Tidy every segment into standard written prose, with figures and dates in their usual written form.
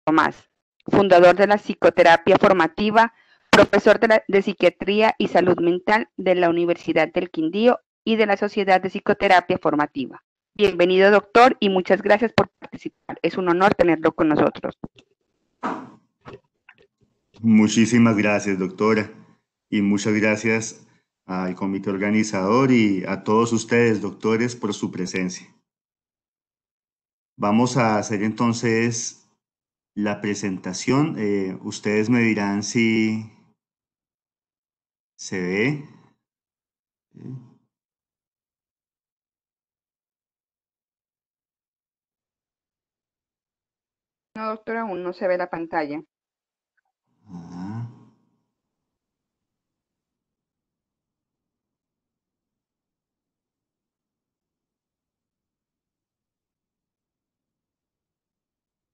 Tomás, fundador de la psicoterapia formativa, profesor de Psiquiatría y Salud Mental de la Universidad del Quindío y de la Sociedad de Psicoterapia Formativa. Bienvenido, doctor, y muchas gracias por participar. Es un honor tenerlo con nosotros. Muchísimas gracias, doctora, y muchas gracias al comité organizador y a todos ustedes, doctores, por su presencia. Vamos a hacer entonces la presentación. Ustedes me dirán si se ve. No, doctor, aún no se ve la pantalla. Ah,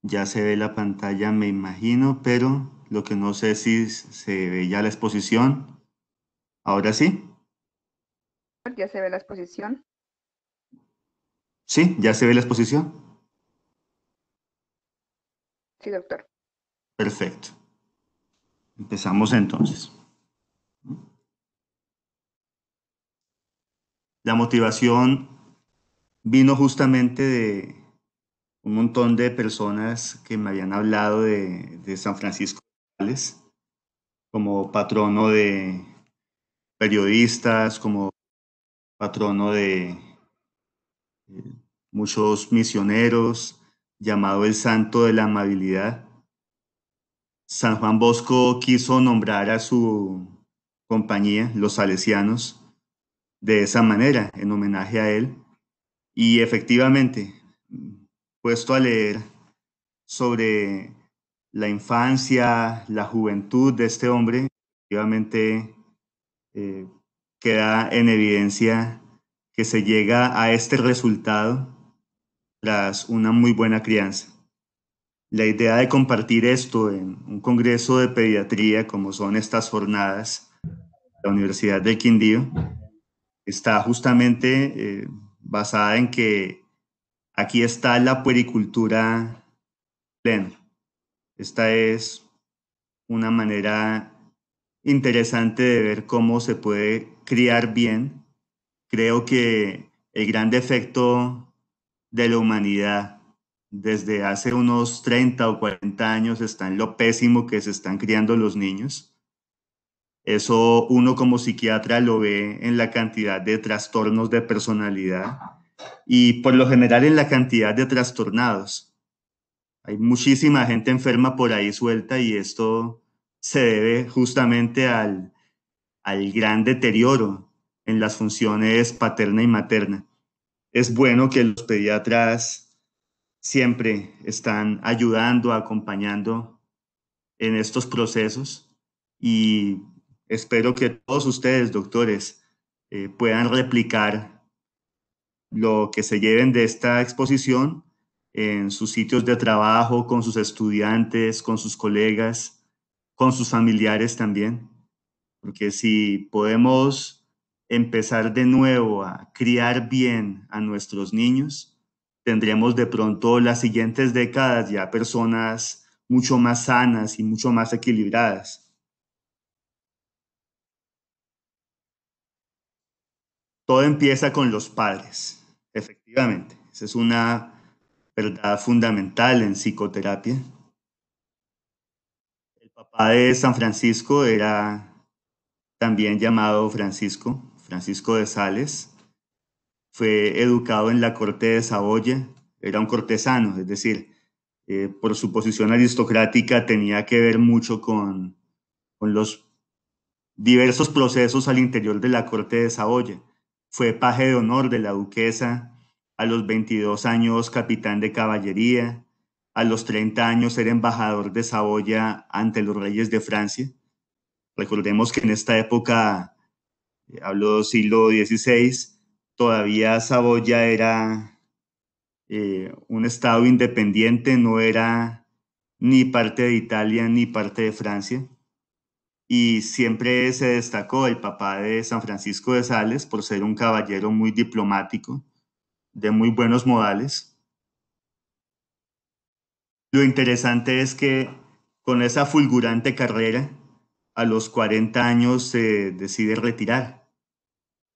ya se ve la pantalla, me imagino, pero lo que no sé si se ve ya la exposición. ¿Ahora sí? Ya se ve la exposición. Sí, ya se ve la exposición. Sí, doctor. Perfecto. Empezamos entonces. La motivación vino justamente de un montón de personas que me habían hablado de San Francisco de Sales como patrono de periodistas, como patrono de muchos misioneros, llamado el Santo de la Amabilidad. San Juan Bosco quiso nombrar a su compañía, los Salesianos, de esa manera, en homenaje a él. Y efectivamente, puesto a leer sobre la infancia, la juventud de este hombre, efectivamente eh, queda en evidencia que se llega a este resultado tras una muy buena crianza. La idea de compartir esto en un congreso de pediatría, como son estas jornadas de la Universidad del Quindío, está justamente basada en que aquí está la puericultura plena. Esta es una manera interesante de ver cómo se puede criar bien. Creo que el gran defecto de la humanidad desde hace unos 30 o 40 años está en lo pésimo que se están criando los niños. Eso uno como psiquiatra lo ve en la cantidad de trastornos de personalidad y por lo general en la cantidad de trastornados. Hay muchísima gente enferma por ahí suelta y esto se debe justamente al gran deterioro en las funciones paterna y materna. Es bueno que los pediatras siempre están ayudando, acompañando en estos procesos y espero que todos ustedes, doctores, puedan replicar lo que se lleven de esta exposición en sus sitios de trabajo, con sus estudiantes, con sus colegas, con sus familiares también, porque si podemos empezar de nuevo a criar bien a nuestros niños, tendremos de pronto las siguientes décadas ya personas mucho más sanas y mucho más equilibradas. Todo empieza con los padres, efectivamente. Esa es una verdad fundamental en psicoterapia. El papá de San Francisco era también llamado Francisco, Francisco de Sales. Fue educado en la corte de Saboya, era un cortesano, es decir, por su posición aristocrática tenía que ver mucho con los diversos procesos al interior de la corte de Saboya. Fue paje de honor de la duquesa, a los 22 años capitán de caballería, a los 30 años era embajador de Saboya ante los reyes de Francia. Recordemos que en esta época, hablo siglo XVI, todavía Saboya era un estado independiente, no era ni parte de Italia ni parte de Francia. Y siempre se destacó el papá de San Francisco de Sales por ser un caballero muy diplomático, de muy buenos modales. Lo interesante es que con esa fulgurante carrera, a los 40 años se decide retirar.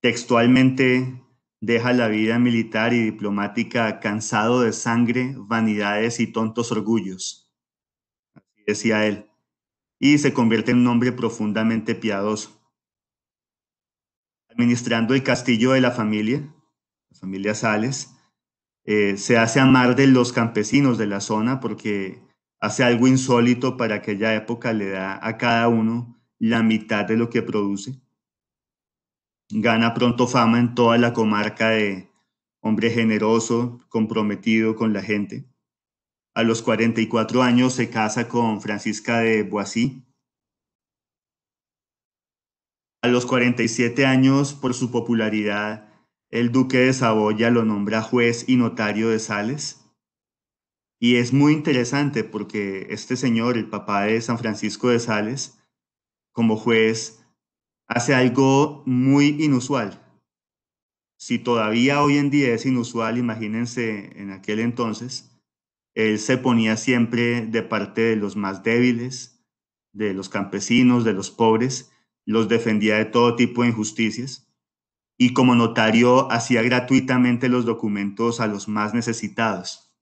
Textualmente deja la vida militar y diplomática cansado de sangre, vanidades y tontos orgullos, decía él, y se convierte en un hombre profundamente piadoso. Administrando el castillo de la familia Sales, se hace amar de los campesinos de la zona porque hace algo insólito para aquella época, le da a cada uno la mitad de lo que produce. Gana pronto fama en toda la comarca de hombre generoso, comprometido con la gente. A los 44 años se casa con Francisca de Boissy. A los 47 años, por su popularidad, el duque de Saboya lo nombra juez y notario de Sales. Y es muy interesante porque este señor, el papá de San Francisco de Sales, como juez, hace algo muy inusual. Si todavía hoy en día es inusual, imagínense en aquel entonces, él se ponía siempre de parte de los más débiles, de los campesinos, de los pobres, los defendía de todo tipo de injusticias y como notario hacía gratuitamente los documentos a los más necesitados.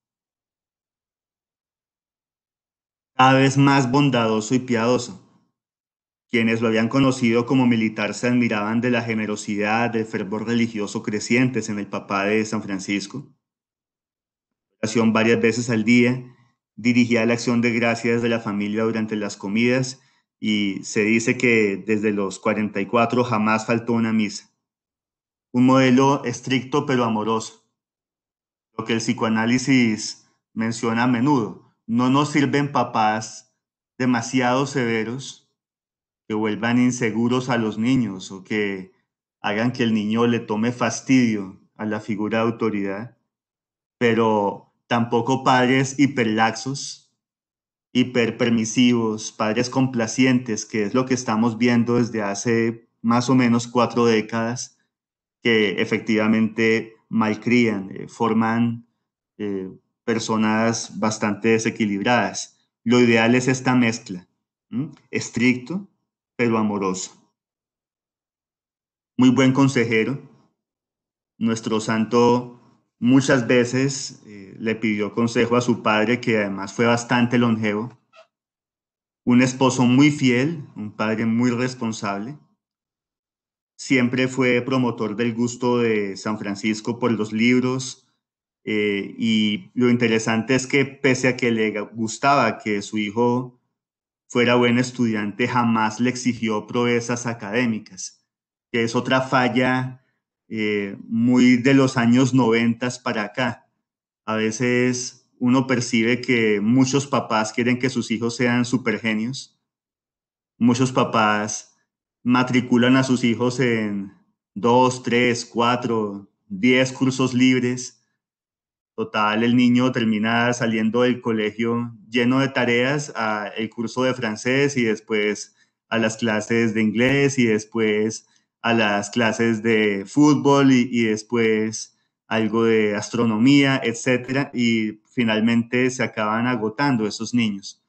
Cada vez más bondadoso y piadoso. Quienes lo habían conocido como militar se admiraban de la generosidad, del fervor religioso crecientes en el papá de San Francisco. Oración varias veces al día, dirigía la acción de gracias de la familia durante las comidas y se dice que desde los 44 jamás faltó una misa. Un modelo estricto pero amoroso, lo que el psicoanálisis menciona a menudo. No nos sirven papás demasiado severos que vuelvan inseguros a los niños o que hagan que el niño le tome fastidio a la figura de autoridad, pero tampoco padres hiperlaxos, hiperpermisivos, padres complacientes, que es lo que estamos viendo desde hace más o menos 4 décadas, que efectivamente malcrían, forman eh, personas bastante desequilibradas. Lo ideal es esta mezcla, estricto pero amoroso. Muy buen consejero. Nuestro santo muchas veces le pidió consejo a su padre, que además fue bastante longevo. Un esposo muy fiel, un padre muy responsable. Siempre fue promotor del gusto de San Francisco por los libros, y lo interesante es que pese a que le gustaba que su hijo fuera buen estudiante, jamás le exigió proezas académicas, que es otra falla muy de los años 90 para acá. A veces uno percibe que muchos papás quieren que sus hijos sean supergenios. Muchos papás matriculan a sus hijos en 2, 3, 4, 10 cursos libres. Total, el niño termina saliendo del colegio lleno de tareas a el curso de francés y después a las clases de inglés y después a las clases de fútbol y después algo de astronomía, etcétera, y finalmente se acaban agotando esos niños.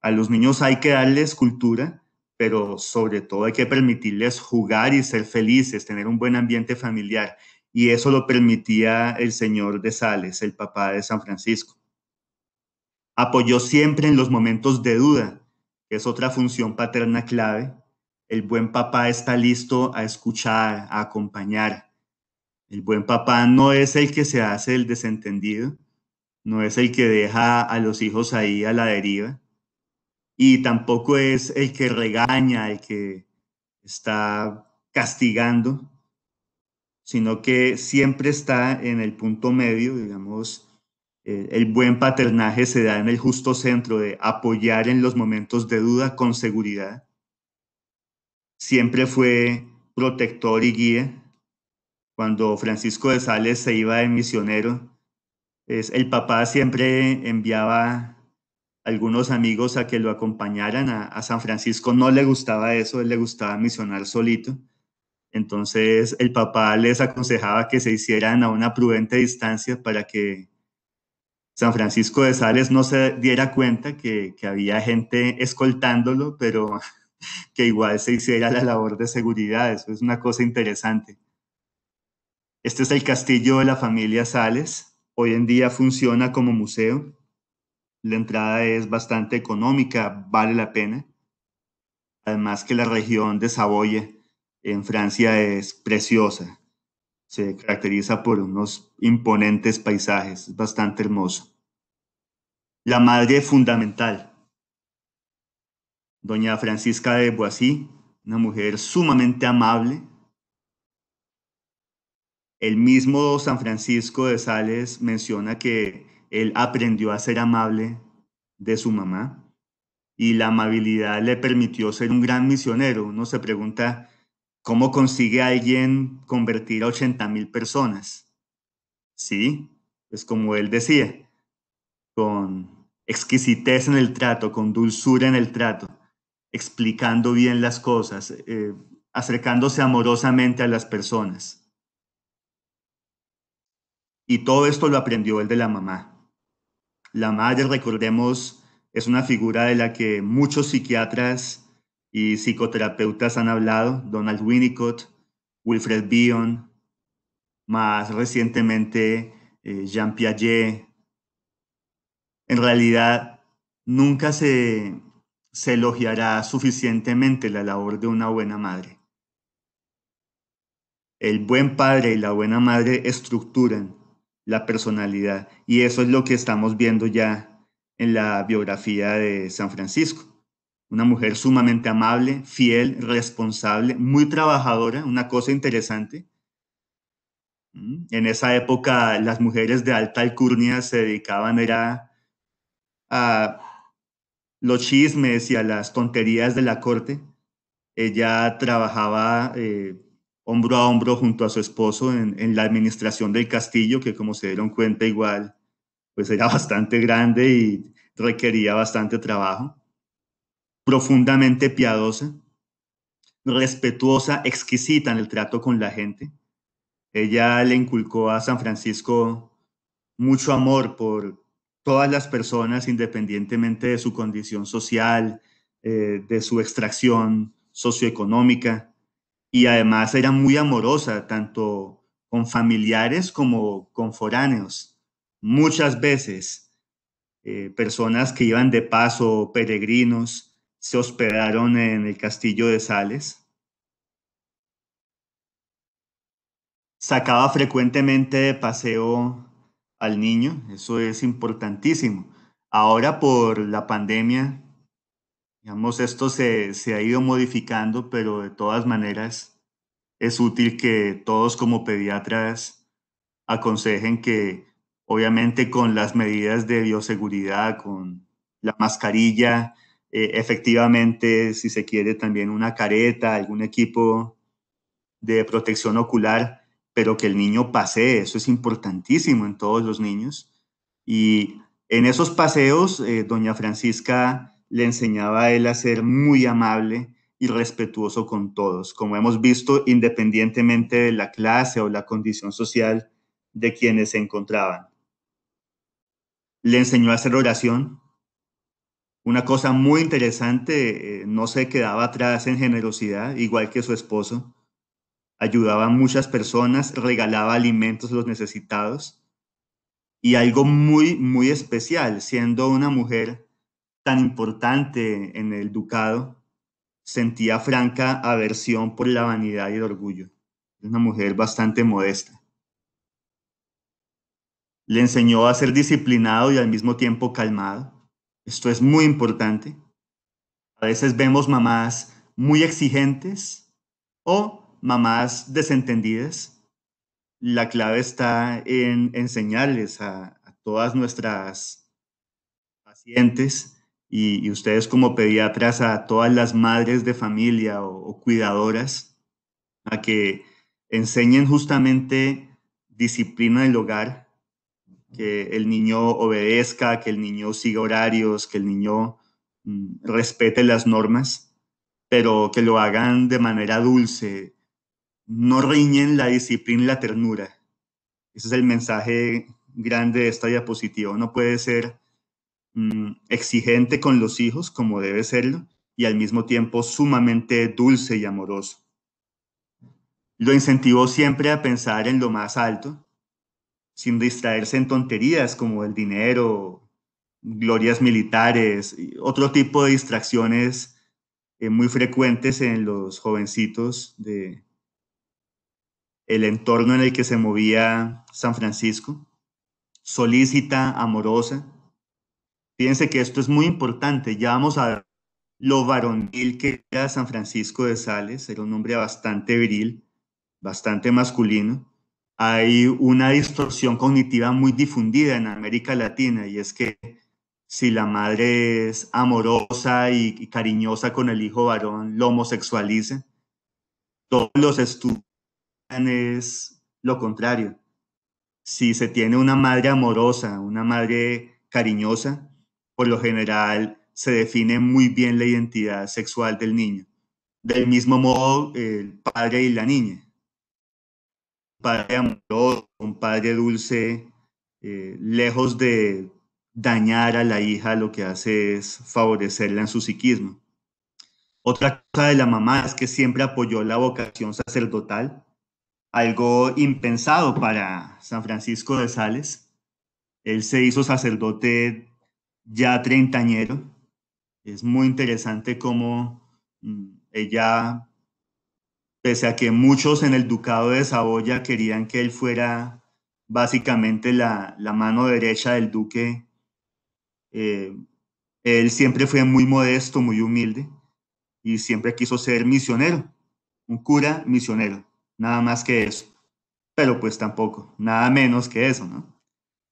A los niños hay que darles cultura, pero sobre todo hay que permitirles jugar y ser felices, tener un buen ambiente familiar. Y eso lo permitía el señor de Sales, el papá de San Francisco. Apoyó siempre en los momentos de duda, que es otra función paterna clave. El buen papá está listo a escuchar, a acompañar. El buen papá no es el que se hace el desentendido, no es el que deja a los hijos ahí a la deriva, y tampoco es el que regaña, el que está castigando, sino que siempre está en el punto medio, digamos. El buen paternaje se da en el justo centro de apoyar en los momentos de duda con seguridad. Siempre fue protector y guía. Cuando Francisco de Sales se iba de misionero, el papá siempre enviaba algunos amigos a que lo acompañaran a San Francisco. No le gustaba eso, él le gustaba misionar solito. Entonces el papá les aconsejaba que se hicieran a una prudente distancia para que San Francisco de Sales no se diera cuenta que había gente escoltándolo, pero que igual se hiciera la labor de seguridad. Eso es una cosa interesante. Este es el castillo de la familia Sales. Hoy en día funciona como museo. La entrada es bastante económica, vale la pena. Además que la región de Saboya en Francia es preciosa. Se caracteriza por unos imponentes paisajes. Es bastante hermoso. La madre fundamental, doña Francisca de Boissy, una mujer sumamente amable. El mismo San Francisco de Sales menciona que él aprendió a ser amable de su mamá y la amabilidad le permitió ser un gran misionero. Uno se pregunta cómo consigue alguien convertir a 80,000 personas. Sí, pues como él decía, con exquisitez en el trato, con dulzura en el trato, explicando bien las cosas, acercándose amorosamente a las personas. Y todo esto lo aprendió él de la mamá. La madre, recordemos, es una figura de la que muchos psiquiatras y psicoterapeutas han hablado, Donald Winnicott, Wilfred Bion, más recientemente Jean Piaget. En realidad, nunca se elogiará suficientemente la labor de una buena madre. El buen padre y la buena madre estructuran la personalidad y eso es lo que estamos viendo ya en la biografía de San Francisco. Una mujer sumamente amable, fiel, responsable, muy trabajadora, una cosa interesante. En esa época las mujeres de alta alcurnia se dedicaban era a los chismes y a las tonterías de la corte. Ella trabajaba hombro a hombro junto a su esposo en la administración del castillo, que como se dieron cuenta igual, pues era bastante grande y requería bastante trabajo. Profundamente piadosa, respetuosa, exquisita en el trato con la gente. Ella le inculcó a San Francisco mucho amor por todas las personas, independientemente de su condición social, de su extracción socioeconómica, y además era muy amorosa, tanto con familiares como con foráneos. Muchas veces, personas que iban de paso, peregrinos, se hospedaron en el castillo de Sales. Sacaba frecuentemente de paseo al niño, eso es importantísimo. Ahora por la pandemia, digamos, esto se ha ido modificando, pero de todas maneras es útil que todos como pediatras aconsejen que obviamente con las medidas de bioseguridad, con la mascarilla, efectivamente, si se quiere también una careta, algún equipo de protección ocular, pero que el niño pasee, eso es importantísimo en todos los niños. Y en esos paseos, doña Francisca le enseñaba a él a ser muy amable y respetuoso con todos, como hemos visto, independientemente de la clase o la condición social de quienes se encontraban. Le enseñó a hacer oración. Una cosa muy interesante, no se quedaba atrás en generosidad, igual que su esposo. Ayudaba a muchas personas, regalaba alimentos a los necesitados y algo muy, muy especial, siendo una mujer tan importante en el ducado, sentía franca aversión por la vanidad y el orgullo. Una mujer bastante modesta. Le enseñó a ser disciplinado y al mismo tiempo calmado. Esto es muy importante. A veces vemos mamás muy exigentes o mamás desentendidas. La clave está en enseñarles a todas nuestras pacientes y ustedes como pediatras, a todas las madres de familia o cuidadoras, a que enseñen justamente disciplina en el hogar, que el niño obedezca, que el niño siga horarios, que el niño respete las normas, pero que lo hagan de manera dulce, no riñen la disciplina y la ternura. Ese es el mensaje grande de esta diapositiva. Uno puede ser exigente con los hijos, como debe serlo, y al mismo tiempo sumamente dulce y amoroso. Lo incentivó siempre a pensar en lo más alto, sin distraerse en tonterías como el dinero, glorias militares y otro tipo de distracciones muy frecuentes en los jovencitos de el entorno en el que se movía San Francisco. Solícita, amorosa. Fíjense que esto es muy importante. Ya vamos a ver lo varonil que era San Francisco de Sales. Era un hombre bastante viril, bastante masculino. Hay una distorsión cognitiva muy difundida en América Latina, y es que si la madre es amorosa y cariñosa con el hijo varón, lo homosexualiza. Todos los estudios es lo contrario. Si se tiene una madre amorosa, una madre cariñosa, por lo general se define muy bien la identidad sexual del niño. Del mismo modo, el padre y la niña. Un padre amoroso, un padre dulce, lejos de dañar a la hija, lo que hace es favorecerla en su psiquismo. Otra cosa de la mamá es que siempre apoyó la vocación sacerdotal, algo impensado para San Francisco de Sales. Él se hizo sacerdote ya treintañero. Es muy interesante cómo ella, pese a que muchos en el ducado de Saboya querían que él fuera básicamente la mano derecha del duque, eh, él siempre fue muy modesto, muy humilde y siempre quiso ser misionero, un cura misionero, nada más que eso. Pero pues tampoco, nada menos que eso, ¿no?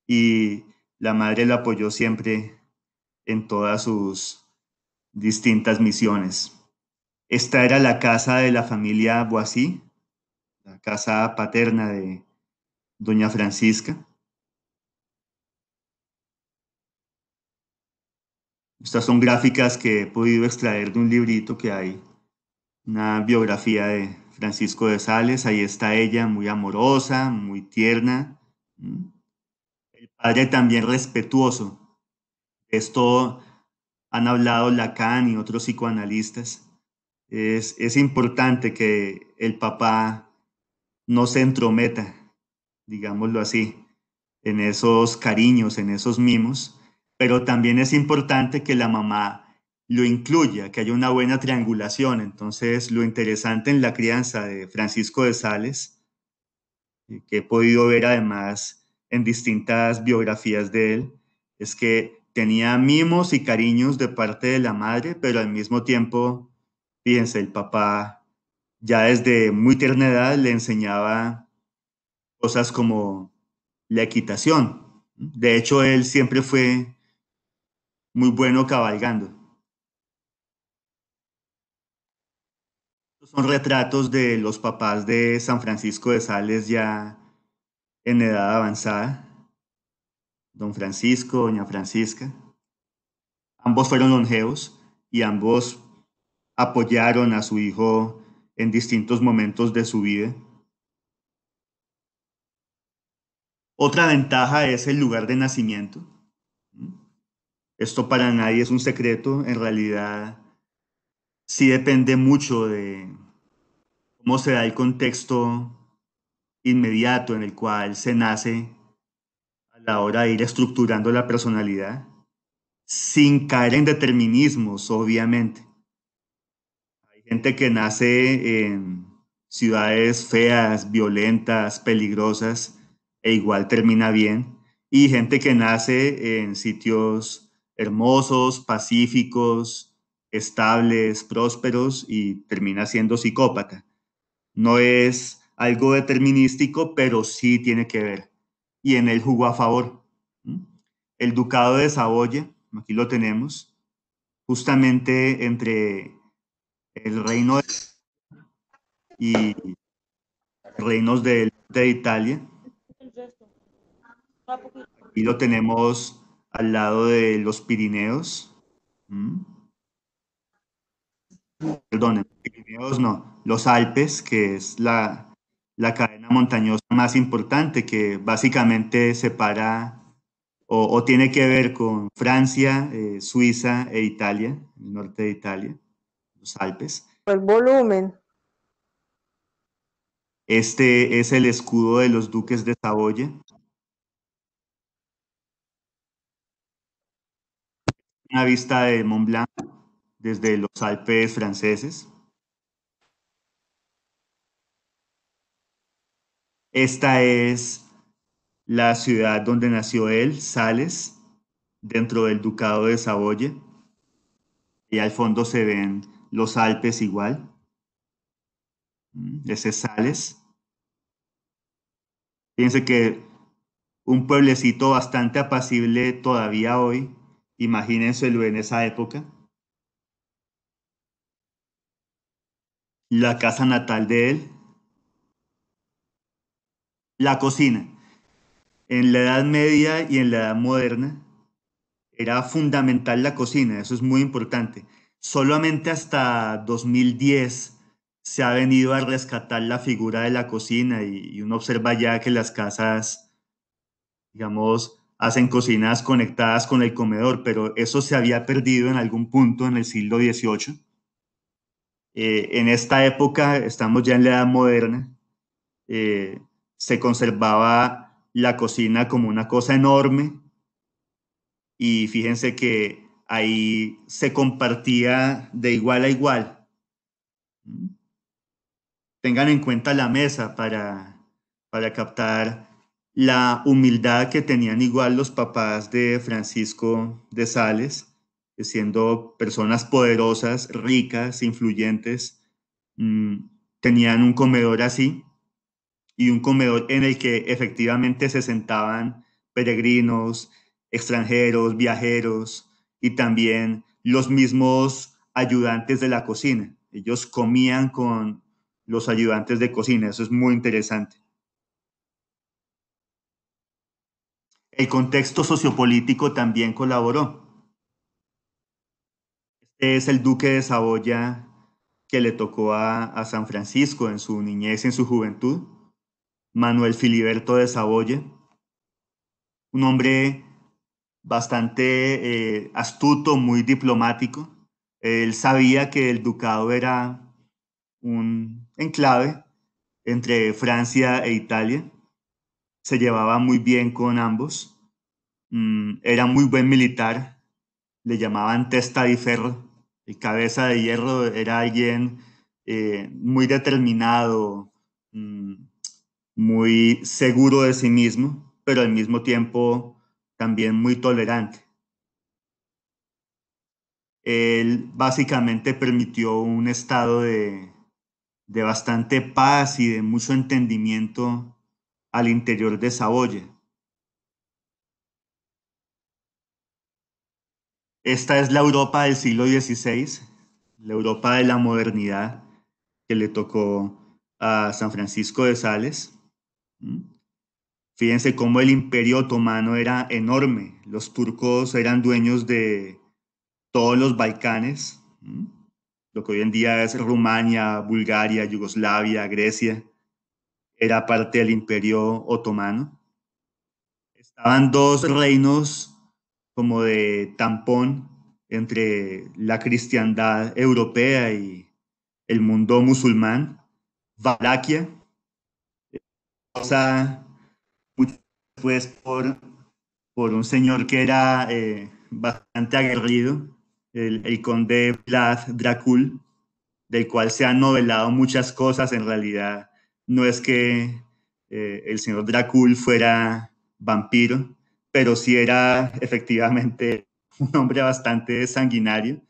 Y la madre lo apoyó siempre en todas sus distintas misiones. Esta era la casa de la familia Boissy, la casa paterna de doña Francisca. Estas son gráficas que he podido extraer de un librito que hay, una biografía de Francisco de Sales. Ahí está ella, muy amorosa, muy tierna. El padre también respetuoso. Esto han hablado Lacan y otros psicoanalistas. Es importante que el papá no se entrometa, digámoslo así, en esos cariños, en esos mimos, pero también es importante que la mamá lo incluya, que haya una buena triangulación. Entonces, lo interesante en la crianza de Francisco de Sales, que he podido ver además en distintas biografías de él, es que tenía mimos y cariños de parte de la madre, pero al mismo tiempo, fíjense, el papá ya desde muy tierna edad le enseñaba cosas como la equitación. De hecho, él siempre fue muy bueno cabalgando. Estos son retratos de los papás de San Francisco de Sales ya en edad avanzada, don Francisco, doña Francisca. Ambos fueron longevos y ambos apoyaron a su hijo en distintos momentos de su vida. Otra ventaja es el lugar de nacimiento. Esto para nadie es un secreto. En realidad, sí depende mucho de cómo se da el contexto inmediato en el cual se nace a la hora de ir estructurando la personalidad, sin caer en determinismos, obviamente. Hay gente que nace en ciudades feas, violentas, peligrosas, e igual termina bien, y gente que nace en sitios hermosos, pacíficos, estables, prósperos, y termina siendo psicópata. No es algo determinístico, pero sí tiene que ver. Y en él jugó a favor. El ducado de Saboya, aquí lo tenemos, justamente entre el reino y reinos de Italia. Aquí lo tenemos al lado de los Pirineos. Perdón, Pirineos no, los Alpes, que es la cadena zona montañosa más importante que básicamente separa o tiene que ver con Francia, Suiza e Italia, el norte de Italia, los Alpes. El volumen. Este es el escudo de los duques de Saboya. Una vista de Mont Blanc desde los Alpes franceses. Esta es la ciudad donde nació él, Sales, dentro del Ducado de Saboya. Y al fondo se ven los Alpes igual. Ese es Sales. Fíjense que un pueblecito bastante apacible todavía hoy. Imagínenselo en esa época. La casa natal de él. La cocina. En la Edad Media y en la Edad Moderna era fundamental la cocina, eso es muy importante. Solamente hasta 2010 se ha venido a rescatar la figura de la cocina y uno observa ya que las casas, digamos, hacen cocinas conectadas con el comedor, pero eso se había perdido en algún punto en el siglo XVIII. En esta época, estamos ya en la Edad Moderna, eh, se conservaba la cocina como una cosa enorme y fíjense que ahí se compartía de igual a igual. Tengan en cuenta la mesa para captar la humildad que tenían igual los papás de Francisco de Sales, que siendo personas poderosas, ricas, influyentes, tenían un comedor así y un comedor en el que efectivamente se sentaban peregrinos, extranjeros, viajeros y también los mismos ayudantes de la cocina. Ellos comían con los ayudantes de cocina, eso es muy interesante. El contexto sociopolítico también colaboró. Este es el duque de Saboya que le tocó a San Francisco en su niñez y en su juventud, Manuel Filiberto de Saboya, un hombre bastante astuto, muy diplomático. Él sabía que el ducado era un enclave entre Francia e Italia. Se llevaba muy bien con ambos. Era muy buen militar. Le llamaban testa de ferro. El cabeza de hierro era alguien muy determinado, muy seguro de sí mismo, pero al mismo tiempo también muy tolerante. Él básicamente permitió un estado de bastante paz y de mucho entendimiento al interior de Saboya. Esta es la Europa del siglo XVI, la Europa de la modernidad que le tocó a San Francisco de Sales. Fíjense cómo el Imperio Otomano era enorme. Los turcos eran dueños de todos los Balcanes, lo que hoy en día es Rumania, Bulgaria, Yugoslavia, Grecia, era parte del Imperio Otomano. Estaban dos reinos como de tampón entre la cristiandad europea y el mundo musulmán. Valaquia, cosa mucho después por un señor que era bastante aguerrido, el conde Vlad Dracul, del cual se han novelado muchas cosas. En realidad no es que el señor Dracul fuera vampiro, pero sí era efectivamente un hombre bastante sanguinario.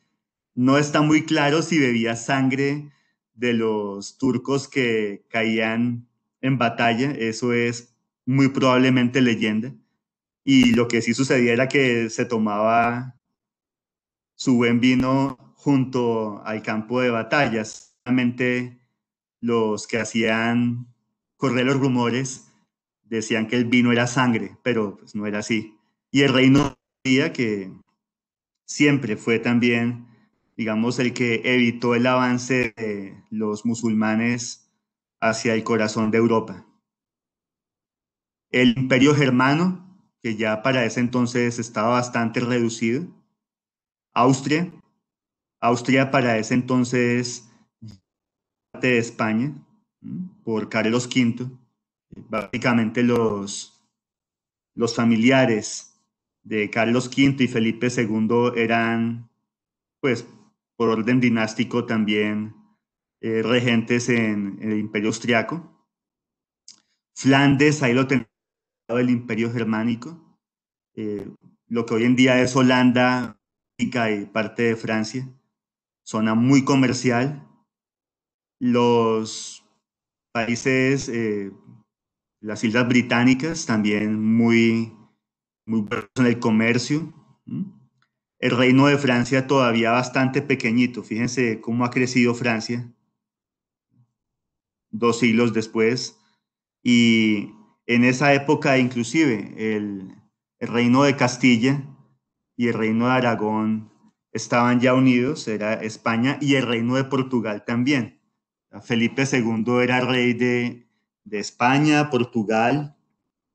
No está muy claro si bebía sangre de los turcos que caían en batalla, eso es muy probablemente leyenda. Y lo que sí sucedía era que se tomaba su buen vino junto al campo de batallas. Solamente los que hacían correr los rumores decían que el vino era sangre, pero pues no era así. Y el rey no sabía que siempre fue también, digamos, el que evitó el avance de los musulmanes hacia el corazón de Europa. El Imperio Germano, que ya para ese entonces estaba bastante reducido. Austria. Austria para ese entonces parte de España, por Carlos V. Básicamente los familiares de Carlos V y Felipe II eran, pues, por orden dinástico también regentes en el Imperio Austriaco. Flandes, ahí lo tenemos del Imperio Germánico, eh, lo que hoy en día es Holanda y parte de Francia, zona muy comercial. Los países, las Islas Británicas, también muy buenos en el comercio. El Reino de Francia todavía bastante pequeñito. Fíjense cómo ha crecido Francia 2 siglos después. Y en esa época inclusive el Reino de Castilla y el Reino de Aragón estaban ya unidos, era España y el Reino de Portugal también. Felipe II era rey de España, Portugal,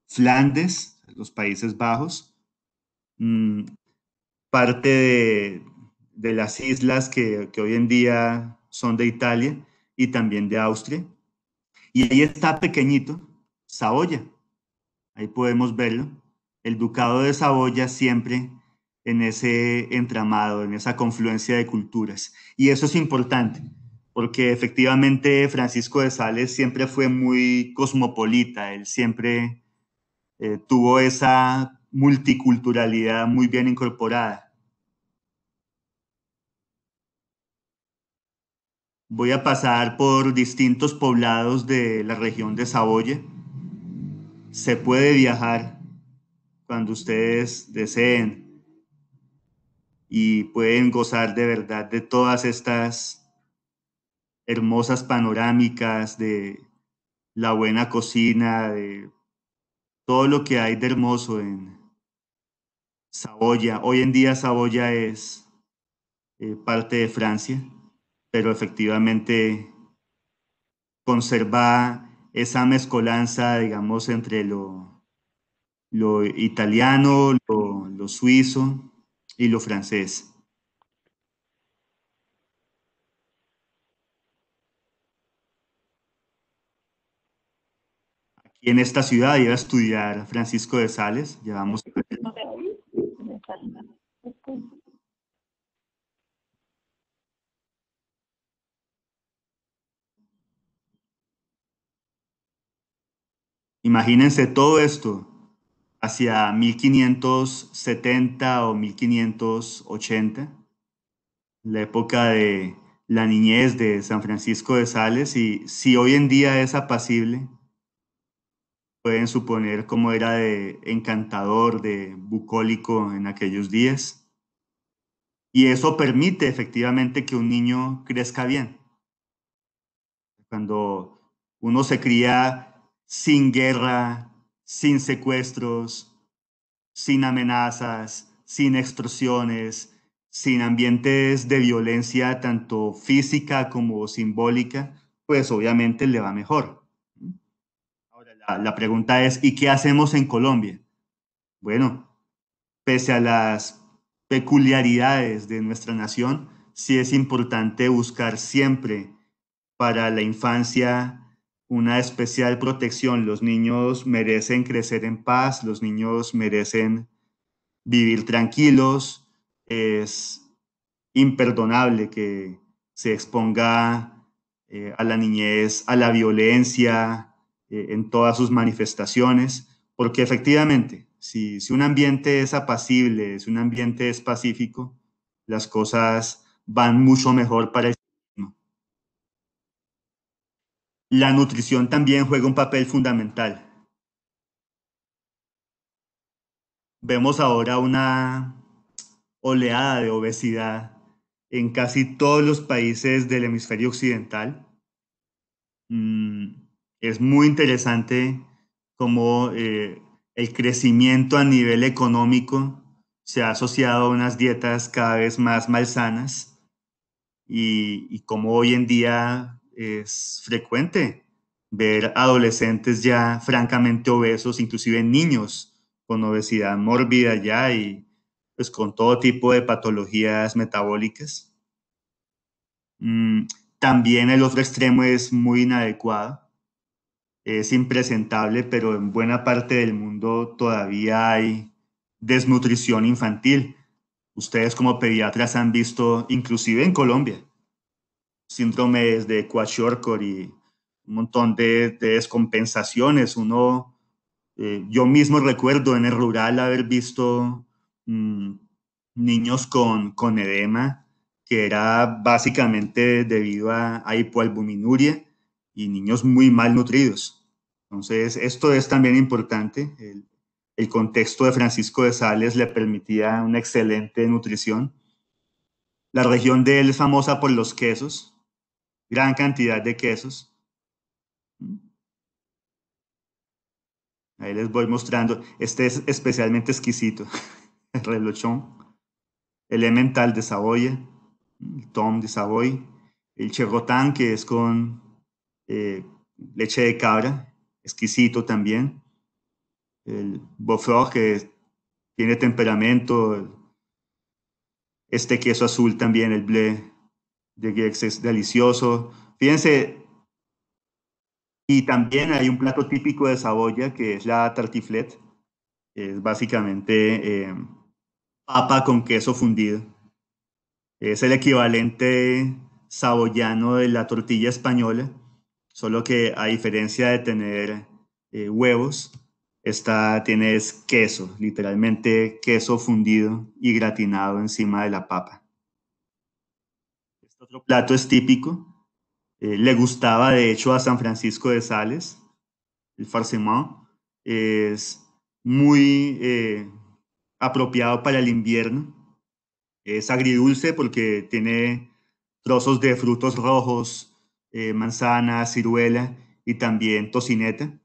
Flandes, los Países Bajos, parte de las islas que hoy en día son de Italia y también de Austria. Y ahí está pequeñito, Saboya, ahí podemos verlo, el ducado de Saboya siempre en ese entramado, en esa confluencia de culturas. Y eso es importante, porque efectivamente Francisco de Sales siempre fue muy cosmopolita, él siempre tuvo esa multiculturalidad muy bien incorporada. Voy a pasar por distintos poblados de la región de Saboya. Se puede viajar cuando ustedes deseen y pueden gozar de verdad de todas estas hermosas panorámicas, de la buena cocina, de todo lo que hay de hermoso en Saboya. Hoy en día Saboya es parte de Francia, pero efectivamente conserva esa mezcolanza, digamos, entre lo italiano, lo suizo y lo francés. Aquí en esta ciudad iba a estudiar Francisco de Sales, llevamos. Imagínense todo esto hacia 1570 o 1580, la época de la niñez de San Francisco de Sales, y si hoy en día es apacible, pueden suponer cómo era de encantador, de bucólico en aquellos días. Y eso permite efectivamente que un niño crezca bien. Cuando uno se cría sin guerra, sin secuestros, sin amenazas, sin extorsiones, sin ambientes de violencia tanto física como simbólica, pues obviamente le va mejor. Ahora, la pregunta es, ¿y qué hacemos en Colombia? Bueno, pese a las peculiaridades de nuestra nación, sí es importante buscar siempre para la infancia una especial protección. Los niños merecen crecer en paz, los niños merecen vivir tranquilos. Es imperdonable que se exponga a la niñez a la violencia en todas sus manifestaciones, porque efectivamente, si un ambiente es apacible, si un ambiente es pacífico, las cosas van mucho mejor para el niño. La nutrición también juega un papel fundamental. Vemos ahora una oleada de obesidad en casi todos los países del hemisferio occidental. Es muy interesante cómo el crecimiento a nivel económico se ha asociado a unas dietas cada vez más malsanas y cómo hoy en día es frecuente ver adolescentes ya francamente obesos, inclusive niños con obesidad mórbida ya y pues con todo tipo de patologías metabólicas. También el otro extremo es muy inadecuado, es impresentable, pero en buena parte del mundo todavía hay desnutrición infantil. Ustedes como pediatras han visto, inclusive en Colombia, síndromes de Kwashiorkor y un montón de descompensaciones. Yo mismo recuerdo en el rural haber visto mm, niños con edema, que era básicamente debido a hipoalbuminuria y niños muy mal nutridos. Entonces, esto es también importante. El contexto de Francisco de Sales le permitía una excelente nutrición. La región de él es famosa por los quesos, gran cantidad de quesos. Ahí les voy mostrando. Este es especialmente exquisito. El relochón, el emmental de Saboya, el tom de Savoy, el chirrotán, que es con eh, leche de cabra, exquisito también. El beaufort, que tiene temperamento. Este queso azul también, el blé de Gex, es delicioso. Fíjense, y también hay un plato típico de Saboya que es la tartiflette. Es básicamente papa con queso fundido. Es el equivalente saboyano de la tortilla española, solo que a diferencia de tener huevos, esta tiene queso, literalmente queso fundido y gratinado encima de la papa. Este otro plato es típico. Le gustaba de hecho a San Francisco de Sales, el farcement. Es muy apropiado para el invierno. Es agridulce porque tiene trozos de frutos rojos, manzana, ciruela y también tocineta.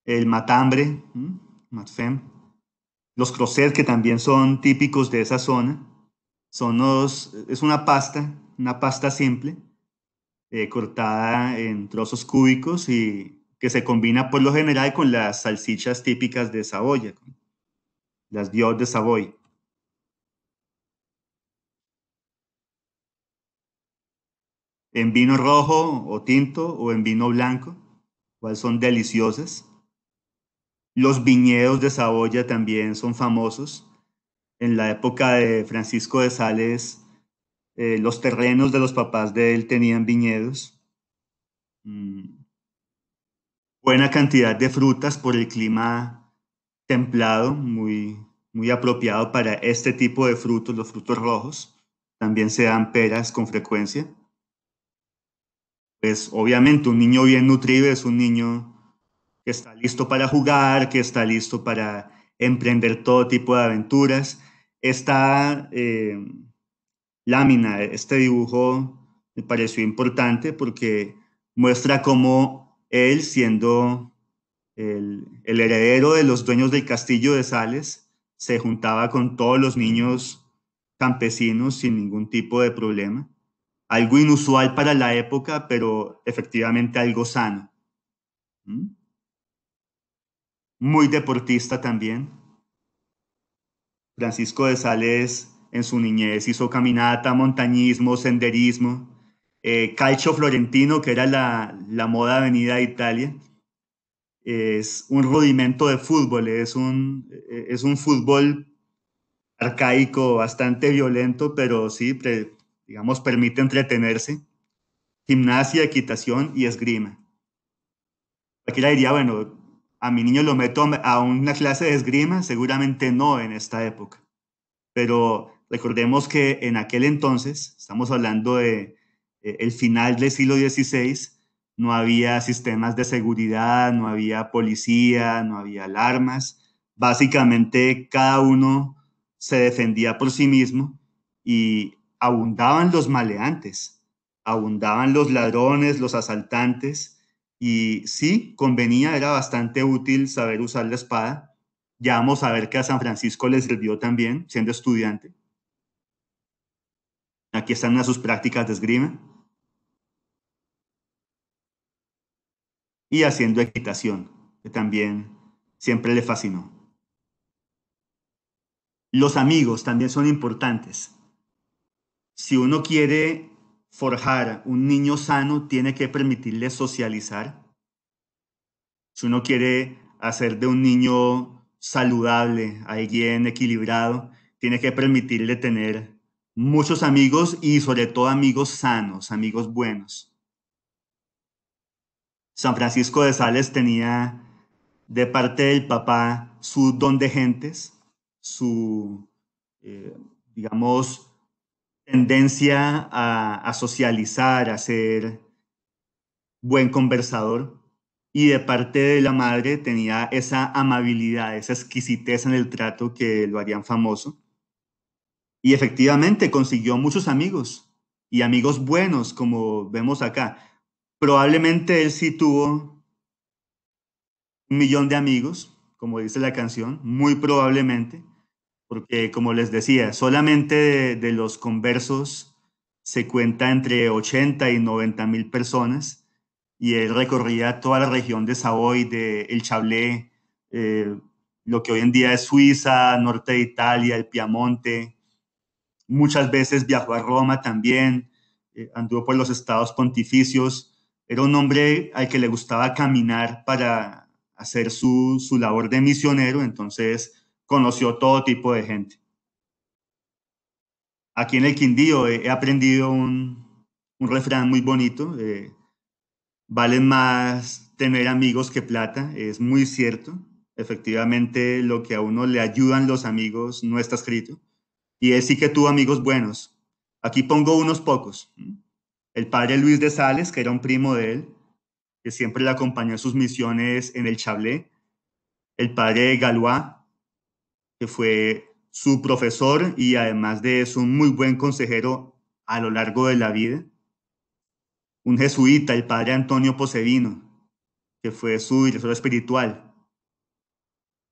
El matambre, matfem. Los crozet, que también son típicos de esa zona. Es una pasta simple, cortada en trozos cúbicos y que se combina por lo general con las salchichas típicas de Saboya, las biot de Savoy. En vino rojo o tinto o en vino blanco, cuales son deliciosas. Los viñedos de Saboya también son famosos. En la época de Francisco de Sales, los terrenos de los papás de él tenían viñedos. Mm, Buena cantidad de frutas por el clima templado, muy apropiado para este tipo de frutos, los frutos rojos. También se dan peras con frecuencia. Pues obviamente un niño bien nutrido es un niño que está listo para jugar, que está listo para emprender todo tipo de aventuras. Esta lámina, este dibujo me pareció importante porque muestra cómo él, siendo el heredero de los dueños del castillo de Sales, se juntaba con todos los niños campesinos sin ningún tipo de problema. Algo inusual para la época, pero efectivamente algo sano. ¿Mm? Muy deportista también. Francisco de Sales en su niñez hizo caminata, montañismo, senderismo, calcio florentino, que era la moda venida de Italia. Es un rudimento de fútbol, es un fútbol arcaico, bastante violento, pero sí, digamos, permite entretenerse. Gimnasia, equitación y esgrima. Cualquiera diría, bueno, a mi niño lo meto a una clase de esgrima, seguramente no en esta época. Pero recordemos que en aquel entonces, estamos hablando de el final del siglo XVI, no había sistemas de seguridad, no había policía, no había alarmas. Básicamente cada uno se defendía por sí mismo y abundaban los maleantes, abundaban los ladrones, los asaltantes y sí, convenía, era bastante útil saber usar la espada. Ya vamos a ver que a San Francisco le sirvió también, siendo estudiante. Aquí están sus prácticas de esgrima. y haciendo equitación, que también siempre le fascinó. Los amigos también son importantes. Si uno quiere forjar un niño sano, tiene que permitirle socializar. Si uno quiere hacer de un niño saludable, alguien equilibrado, tiene que permitirle tener muchos amigos y sobre todo amigos sanos, amigos buenos. San Francisco de Sales tenía de parte del papá su don de gentes, su, eh, digamos, tendencia a socializar, a ser buen conversador. Y de parte de la madre tenía esa amabilidad, esa exquisitez en el trato que lo harían famoso. Y efectivamente consiguió muchos amigos y amigos buenos, como vemos acá. Probablemente él sí tuvo 1 millón de amigos, como dice la canción, muy probablemente, porque como les decía, solamente de los conversos se cuenta entre 80 y 90.000 personas y él recorría toda la región de Savoy, de El Chablais, eh, lo que hoy en día es Suiza, norte de Italia, el Piamonte. Muchas veces viajó a Roma también, anduvo por los estados pontificios. Era un hombre al que le gustaba caminar para hacer su labor de misionero, entonces conoció todo tipo de gente. Aquí en el Quindío he aprendido un refrán muy bonito, vale más tener amigos que plata, es muy cierto. Efectivamente, lo que a uno le ayudan los amigos no está escrito. Y él sí que tuvo amigos buenos. Aquí pongo unos pocos. El padre Luis de Sales, que era un primo de él, que siempre le acompañó en sus misiones en el Chablé. El padre Galois, que fue su profesor y además de eso un muy buen consejero a lo largo de la vida. Un jesuita, el padre Antonio Posevino, que fue su director espiritual.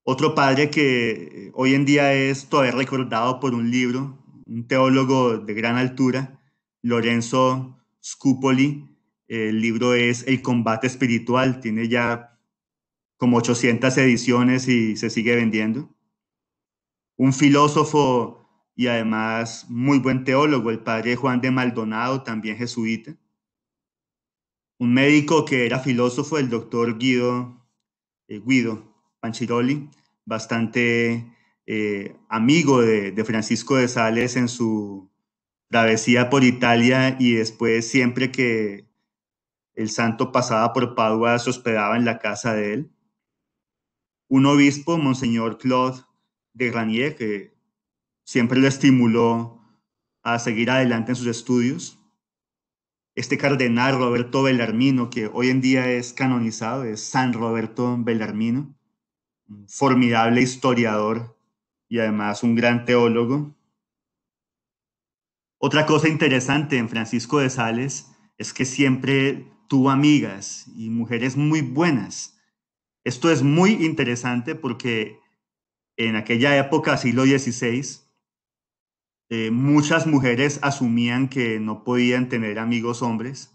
Otro padre que hoy en día es todavía recordado por un libro, un teólogo de gran altura, Lorenzo Scupoli. El libro es El combate espiritual, tiene ya como 800 ediciones y se sigue vendiendo. Un filósofo y además muy buen teólogo, el padre Juan de Maldonado, también jesuita. Un médico que era filósofo, el doctor Guido Panchiroli, bastante amigo de Francisco de Sales en su travesía por Italia y después siempre que el santo pasaba por Padua se hospedaba en la casa de él. Un obispo, Monseñor Claude de Ranier, que siempre lo estimuló a seguir adelante en sus estudios. Este cardenal Roberto Bellarmino, que hoy en día es canonizado, es San Roberto Bellarmino, un formidable historiador y además un gran teólogo. Otra cosa interesante en Francisco de Sales es que siempre tuvo amigas y mujeres muy buenas. Esto es muy interesante porque en aquella época, siglo XVI, muchas mujeres asumían que no podían tener amigos hombres.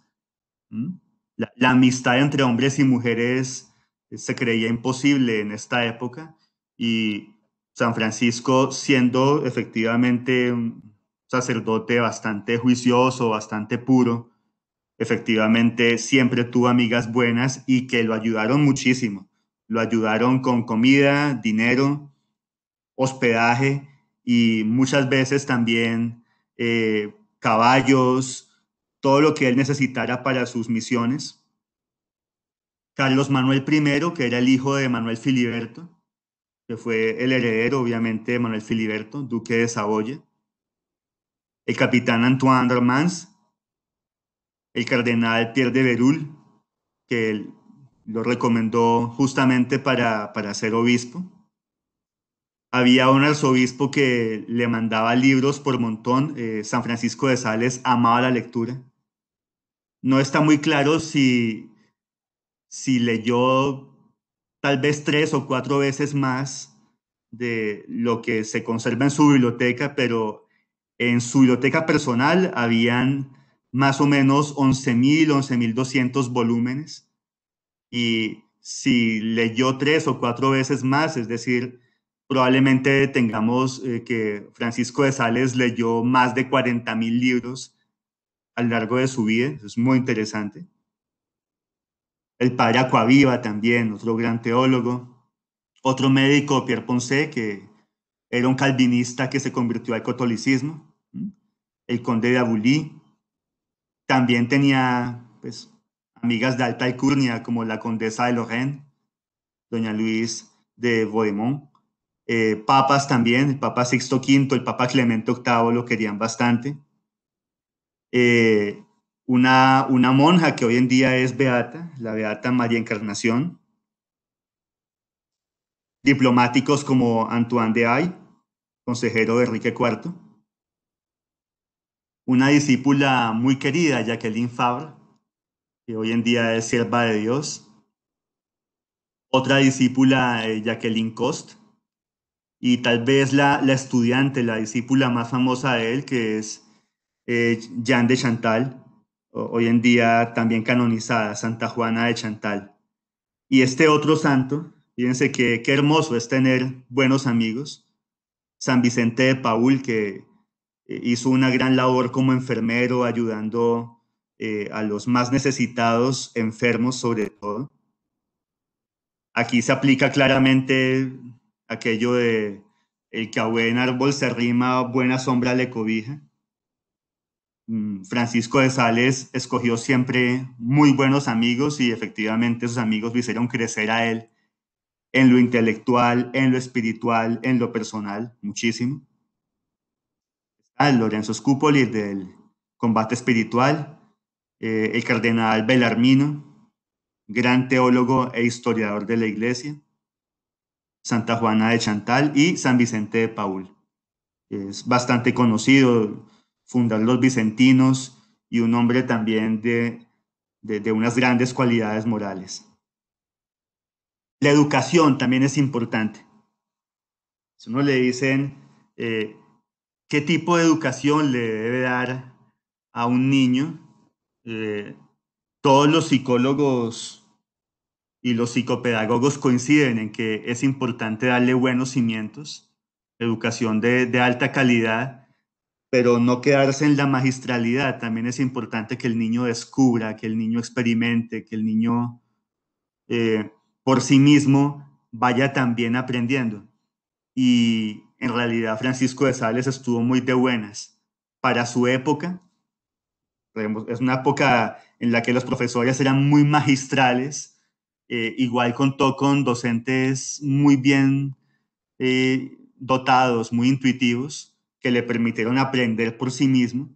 ¿Mm? La amistad entre hombres y mujeres se creía imposible en esta época y San Francisco, siendo efectivamente un sacerdote bastante juicioso, bastante puro, efectivamente siempre tuvo amigas buenas y que lo ayudaron muchísimo. Lo ayudaron con comida, dinero, hospedaje y muchas veces también caballos, todo lo que él necesitara para sus misiones. Carlos Manuel I, que era el hijo de Manuel Filiberto, que fue el heredero, obviamente, de Manuel Filiberto, duque de Saboya. El capitán Antoine d'Armans, el cardenal Pierre de Berulle, que él lo recomendó justamente para ser obispo. Había un arzobispo que le mandaba libros por montón. San Francisco de Sales amaba la lectura. No está muy claro si leyó tal vez 3 o 4 veces más de lo que se conserva en su biblioteca, pero en su biblioteca personal habían más o menos 11.000, 11.200 volúmenes y si leyó 3 o 4 veces más, es decir, probablemente tengamos que Francisco de Sales leyó más de 40.000 libros a lo largo de su vida. Eso es muy interesante. El padre Acquaviva también, otro gran teólogo. Otro médico, Pierre Ponce, que era un calvinista que se convirtió al catolicismo. El conde de Abulí. También tenía pues, amigas de alta alcurnia como la condesa de Lorraine, doña Luis de Vaudémont. Papas también, el Papa Sixto V, el Papa Clemente VIII lo querían bastante. Una monja que hoy en día es beata, la beata María Encarnación. Diplomáticos como Antoine de Ay, consejero de Enrique IV. Una discípula muy querida, Jacqueline Favre, que hoy en día es sierva de Dios. Otra discípula, Jacqueline Coste. Y tal vez la estudiante, la discípula más famosa de él, que es Jeanne de Chantal, hoy en día también canonizada, Santa Juana de Chantal. Y este otro santo, fíjense qué hermoso es tener buenos amigos, San Vicente de Paúl, que hizo una gran labor como enfermero, ayudando a los más necesitados, enfermos sobre todo. Aquí se aplica claramente aquello de el que a buen árbol se arrima, buena sombra le cobija. Francisco de Sales escogió siempre muy buenos amigos y efectivamente esos amigos lo hicieron crecer a él en lo intelectual, en lo espiritual, en lo personal, muchísimo. Lorenzo Scupoli del combate espiritual, el cardenal Bellarmino, gran teólogo e historiador de la iglesia, Santa Juana de Chantal y San Vicente de Paúl. Es bastante conocido, fundar los vicentinos y un hombre también de unas grandes cualidades morales. La educación también es importante. Si uno le dicen qué tipo de educación le debe dar a un niño, todos los psicólogos y los psicopedagogos coinciden en que es importante darle buenos cimientos, educación de alta calidad, pero no quedarse en la magistralidad. También es importante que el niño descubra, que el niño experimente, que el niño por sí mismo vaya también aprendiendo. Y en realidad Francisco de Sales estuvo muy de buenas. Para su época, es una época en la que los profesores eran muy magistrales, igual contó con docentes muy bien dotados, muy intuitivos, que le permitieron aprender por sí mismo.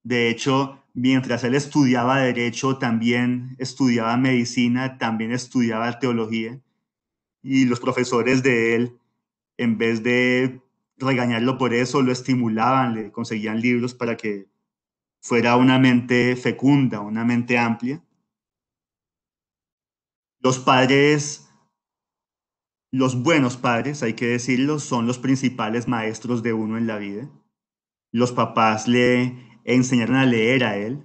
De hecho, mientras él estudiaba Derecho, también estudiaba Medicina, también estudiaba Teología, y los profesores de él, en vez de regañarlo por eso, lo estimulaban, le conseguían libros para que fuera una mente fecunda, una mente amplia. Los padres, los buenos padres, hay que decirlo, son los principales maestros de uno en la vida. Los papás le enseñaron a leer a él.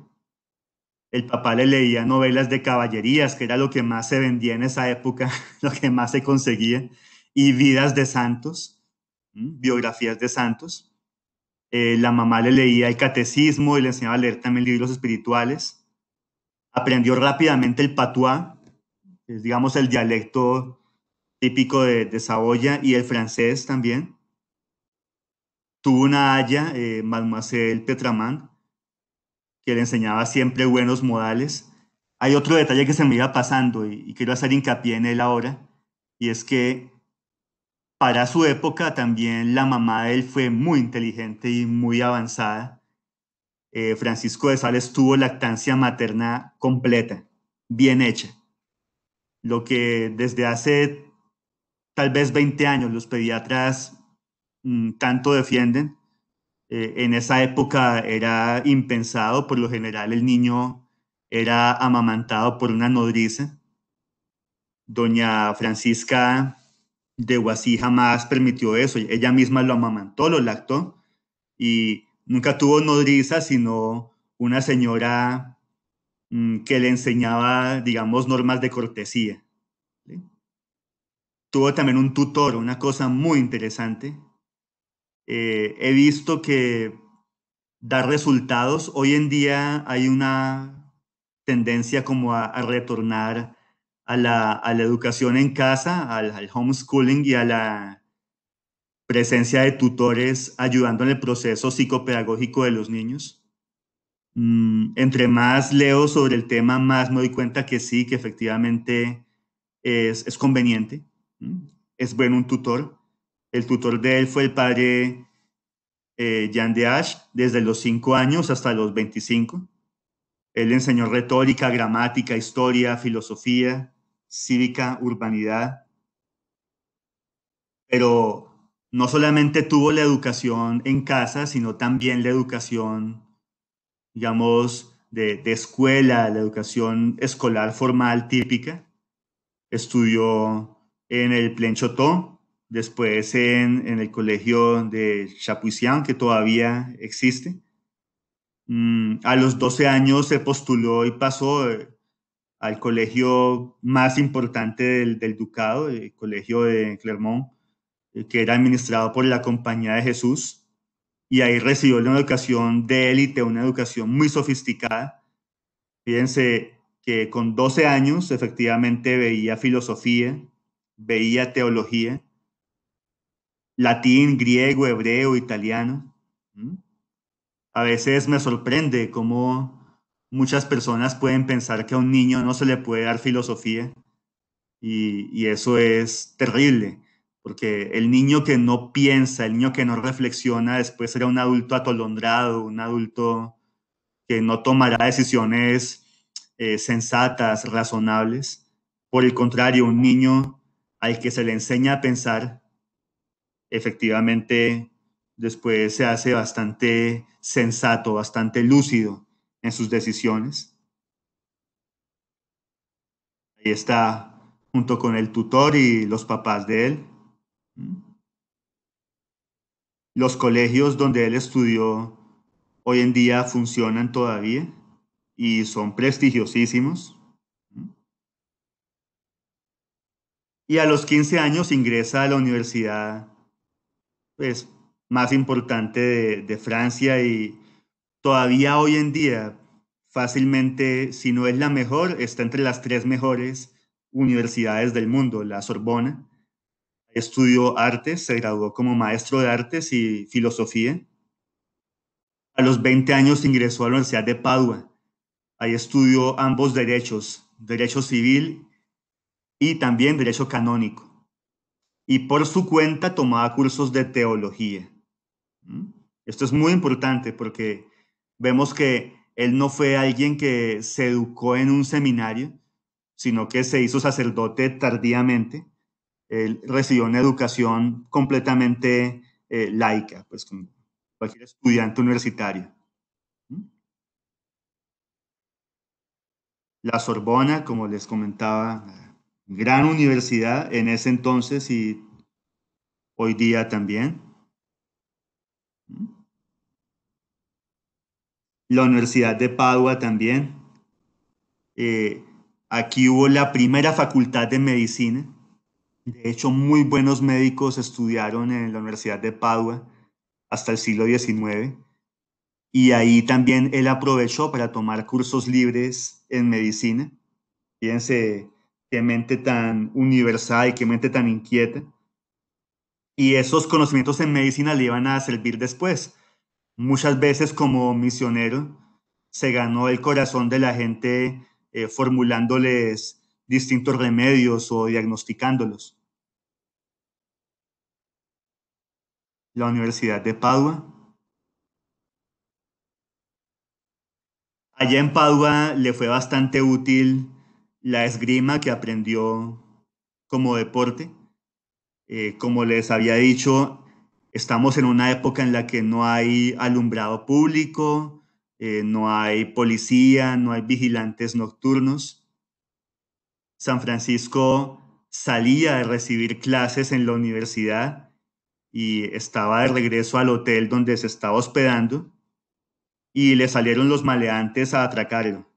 El papá le leía novelas de caballerías, que era lo que más se vendía en esa época, lo que más se conseguía, y vidas de santos, biografías de santos. La mamá le leía el catecismo y le enseñaba a leer también libros espirituales. Aprendió rápidamente el patois, que es, digamos, el dialecto típico de Saboya, y el francés también. Tuvo una aya, Mademoiselle Petramant, que le enseñaba siempre buenos modales. Hay otro detalle que se me iba pasando y quiero hacer hincapié en él ahora, y es que para su época también la mamá de él fue muy inteligente y muy avanzada. Francisco de Sales tuvo lactancia materna completa, bien hecha. Lo que desde hace tal vez 20 años los pediatras tanto defienden, en esa época era impensado. Por lo general el niño era amamantado por una nodriza. Doña Francisca de Guasí jamás permitió eso. Ella misma lo amamantó, lo lactó y nunca tuvo nodriza, sino una señora que le enseñaba, digamos, normas de cortesía. ¿Sí? Tuvo también un tutor, una cosa muy interesante. He visto que da resultados. Hoy en día hay una tendencia como a retornar a la educación en casa, al homeschooling y a la presencia de tutores ayudando en el proceso psicopedagógico de los niños. Entre más leo sobre el tema, más me doy cuenta que sí, que efectivamente es conveniente. Es bueno un tutor. El tutor de él fue el padre Jan de Asch desde los 5 años hasta los 25. Él enseñó retórica, gramática, historia, filosofía, cívica, urbanidad, pero no solamente tuvo la educación en casa, sino también la educación, digamos, de escuela, la educación escolar formal típica. Estudió en el Plain-Château, después en el colegio de Chapuisian, que todavía existe. A los 12 años se postuló y pasó al colegio más importante del ducado, el colegio de Clermont, que era administrado por la Compañía de Jesús, y ahí recibió una educación de élite, una educación muy sofisticada. Fíjense que con 12 años efectivamente veía filosofía, veía teología, latín, griego, hebreo, italiano. A veces me sorprende cómo muchas personas pueden pensar que a un niño no se le puede dar filosofía y eso es terrible, porque el niño que no piensa, el niño que no reflexiona, después será un adulto atolondrado, un adulto que no tomará decisiones sensatas, razonables. Por el contrario, un niño al que se le enseña a pensar, efectivamente, después se hace bastante sensato, bastante lúcido en sus decisiones. Ahí está, junto con el tutor y los papás de él. Los colegios donde él estudió hoy en día funcionan todavía y son prestigiosísimos. Y a los 15 años ingresa a la universidad pues, más importante de Francia y todavía hoy en día fácilmente, si no es la mejor, está entre las 3 mejores universidades del mundo, la Sorbona. Estudió artes, se graduó como maestro de artes y filosofía. A los 20 años ingresó a la Universidad de Padua. Ahí estudió ambos derechos, derecho civil y también derecho canónico. Y por su cuenta tomaba cursos de teología. Esto es muy importante porque vemos que él no fue alguien que se educó en un seminario, sino que se hizo sacerdote tardíamente. Él recibió una educación completamente laica, pues como cualquier estudiante universitario. La Sorbona, como les comentaba, gran universidad en ese entonces y hoy día también. La Universidad de Padua también. Eh, Aquí hubo la primera facultad de medicina. De hecho, muy buenos médicos estudiaron en la Universidad de Padua hasta el siglo XIX. Y ahí también él aprovechó para tomar cursos libres en medicina. Fíjense qué mente tan universal y qué mente tan inquieta. Y esos conocimientos en medicina le iban a servir después. Muchas veces como misionero se ganó el corazón de la gente formulándoles distintos remedios o diagnosticándolos. La Universidad de Padua. Allá en Padua le fue bastante útil la esgrima que aprendió como deporte. Como les había dicho, estamos en una época en la que no hay alumbrado público, no hay policía, no hay vigilantes nocturnos. San Francisco salía de recibir clases en la universidad y estaba de regreso al hotel donde se estaba hospedando y le salieron los maleantes a atracarlo.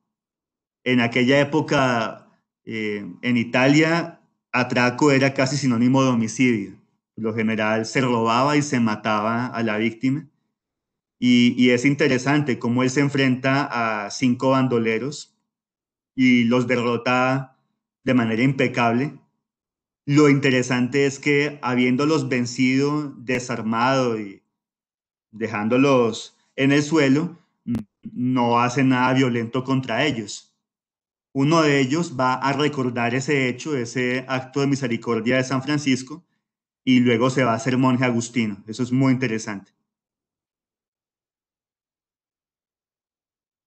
En aquella época, en Italia, atraco era casi sinónimo de homicidio. Por lo general se robaba y se mataba a la víctima. Y es interesante cómo él se enfrenta a 5 bandoleros y los derrota de manera impecable. Lo interesante es que habiéndolos vencido, desarmado y dejándolos en el suelo, no hace nada violento contra ellos. Uno de ellos va a recordar ese hecho, ese acto de misericordia de San Francisco, y luego se va a hacer monje agustino. Eso es muy interesante.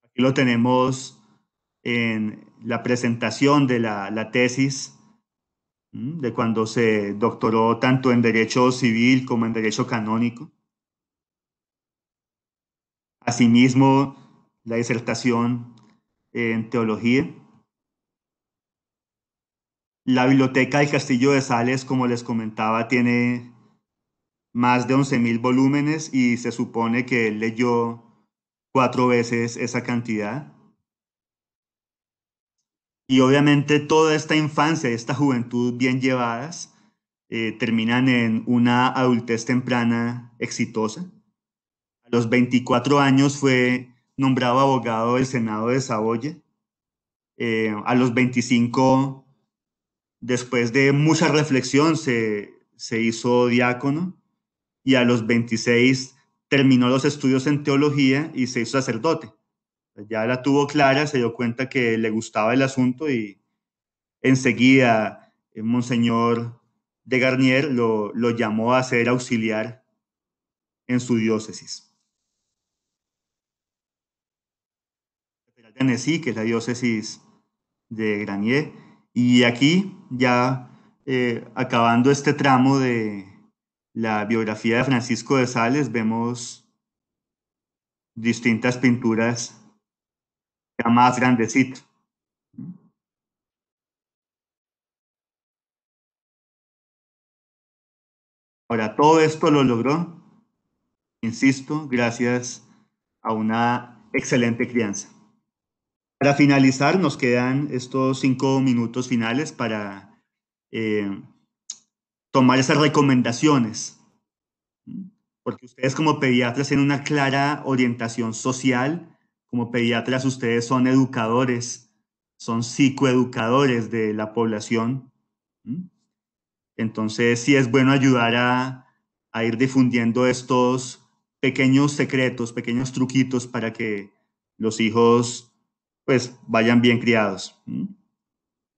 Aquí lo tenemos en la presentación de la tesis, de cuando se doctoró tanto en Derecho Civil como en Derecho Canónico. Asimismo, la disertación en Teología. La biblioteca del Castillo de Sales, como les comentaba, tiene más de 11.000 volúmenes y se supone que él leyó 4 veces esa cantidad. Y obviamente toda esta infancia y esta juventud bien llevadas terminan en una adultez temprana exitosa. A los 24 años fue nombrado abogado del Senado de Saboya. A los 25, después de mucha reflexión, se hizo diácono y a los 26 terminó los estudios en teología y se hizo sacerdote. Ya la tuvo clara, se dio cuenta que le gustaba el asunto y enseguida Monseñor de Garnier lo llamó a ser auxiliar en su diócesis. De Annecy, que es la diócesis de Granier. Y aquí ya acabando este tramo de la biografía de Francisco de Sales, vemos distintas pinturas ya más grandecitas. Ahora, todo esto lo logró, insisto, gracias a una excelente crianza. Para finalizar, nos quedan estos 5 minutos finales para eh, tomar esas recomendaciones, porque ustedes como pediatras tienen una clara orientación social. Como pediatras ustedes son educadores, son psicoeducadores de la población. Entonces sí es bueno ayudar a ir difundiendo estos pequeños secretos, pequeños truquitos para que los hijos pues vayan bien criados.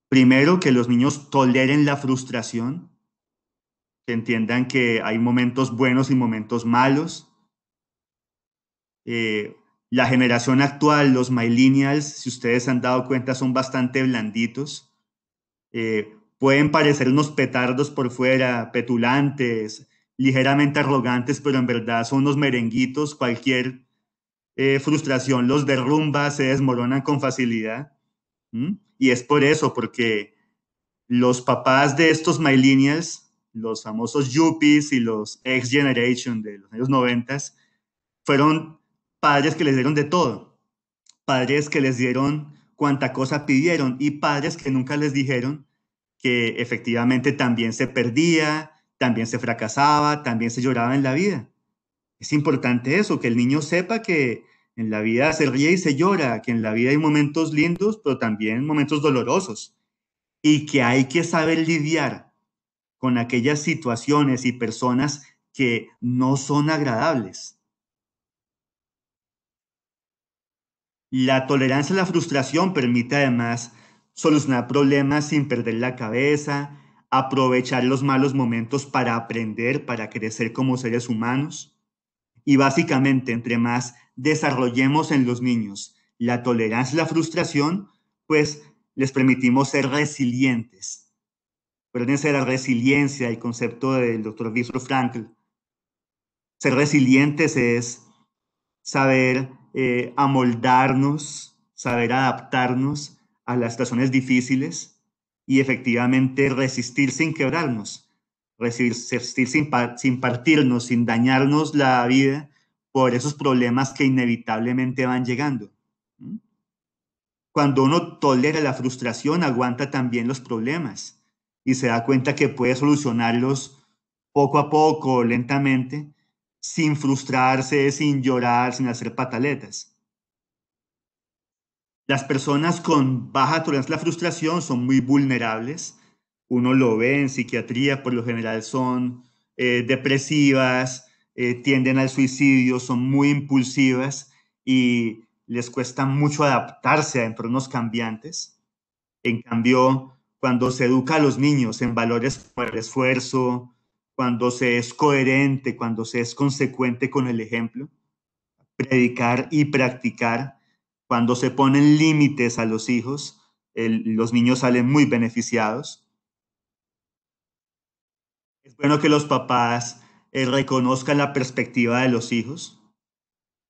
Primero, que los niños toleren la frustración, que entiendan que hay momentos buenos y momentos malos. La generación actual, los millennials, si ustedes se han dado cuenta, son bastante blanditos. Pueden parecer unos petardos por fuera, petulantes, ligeramente arrogantes, pero en verdad son unos merenguitos. Cualquier frustración los derrumba, se desmoronan con facilidad. Y es por eso, porque los papás de estos millennials, los famosos yuppies y los X Generation de los años 90, fueron padres que les dieron de todo, padres que les dieron cuanta cosa pidieron y padres que nunca les dijeron que efectivamente también se perdía, también se fracasaba, también se lloraba en la vida. Es importante eso, que el niño sepa que en la vida se ríe y se llora, que en la vida hay momentos lindos, pero también momentos dolorosos, y que hay que saber lidiar con aquellas situaciones y personas que no son agradables. La tolerancia a la frustración permite además solucionar problemas sin perder la cabeza, aprovechar los malos momentos para aprender, para crecer como seres humanos. Y básicamente, entre más desarrollemos en los niños la tolerancia a la frustración, pues les permitimos ser resilientes. Acuérdense de la resiliencia, el concepto del doctor Viktor Frankl. Ser resilientes es saber amoldarnos, saber adaptarnos a las situaciones difíciles y efectivamente resistir sin quebrarnos, resistir sin partirnos, sin dañarnos la vida por esos problemas que inevitablemente van llegando. Cuando uno tolera la frustración, aguanta también los problemas y se da cuenta que puede solucionarlos poco a poco, lentamente, sin frustrarse, sin llorar, sin hacer pataletas. Las personas con baja tolerancia a la frustración son muy vulnerables. Uno lo ve en psiquiatría, por lo general son depresivas, tienden al suicidio, son muy impulsivas y les cuesta mucho adaptarse a entornos cambiantes. En cambio, cuando se educa a los niños en valores por el esfuerzo, cuando se es coherente, cuando se es consecuente con el ejemplo, predicar y practicar, cuando se ponen límites a los hijos, los niños salen muy beneficiados. Es bueno que los papás reconozcan la perspectiva de los hijos,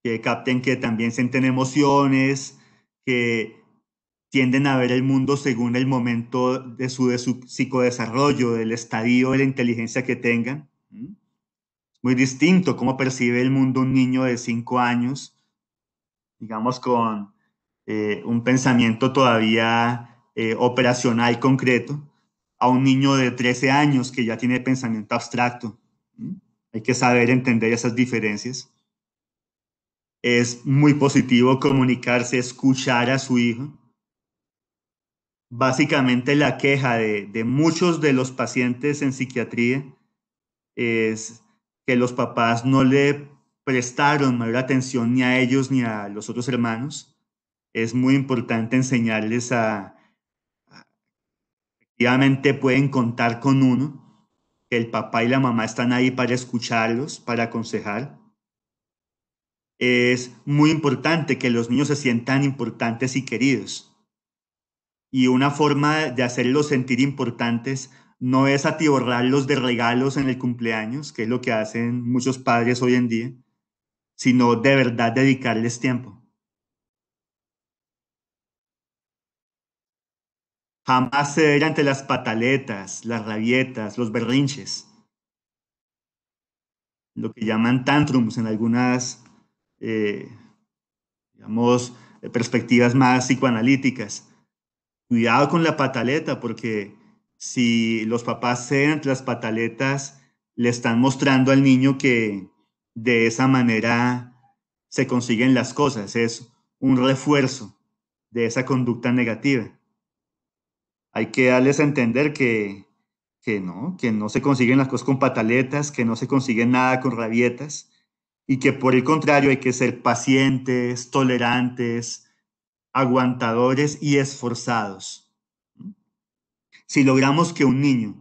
que capten que también sienten emociones, que tienden a ver el mundo según el momento de su psicodesarrollo, del estadio de la inteligencia que tengan. Muy distinto cómo percibe el mundo un niño de 5 años, digamos, con un pensamiento todavía operacional concreto, a un niño de 13 años que ya tiene pensamiento abstracto. Hay que saber entender esas diferencias. Es muy positivo comunicarse, escuchar a su hijo. Básicamente la queja de muchos de los pacientes en psiquiatría es que los papás no le prestaron mayor atención ni a ellos ni a los otros hermanos. Es muy importante enseñarles efectivamente pueden contar con uno, que el papá y la mamá están ahí para escucharlos, para aconsejar. Es muy importante que los niños se sientan importantes y queridos. Y una forma de hacerlos sentir importantes no es atiborrarlos de regalos en el cumpleaños, que es lo que hacen muchos padres hoy en día, sino de verdad dedicarles tiempo. Jamás ceder ante las pataletas, las rabietas, los berrinches, lo que llaman tantrums en algunas, eh, digamos, perspectivas más psicoanalíticas. Cuidado con la pataleta, porque si los papás ceden ante las pataletas, le están mostrando al niño que de esa manera se consiguen las cosas. Es un refuerzo de esa conducta negativa. Hay que darles a entender que no se consiguen las cosas con pataletas, que no se consigue nada con rabietas y que por el contrario hay que ser pacientes, tolerantes, aguantadores y esforzados. Si logramos que un niño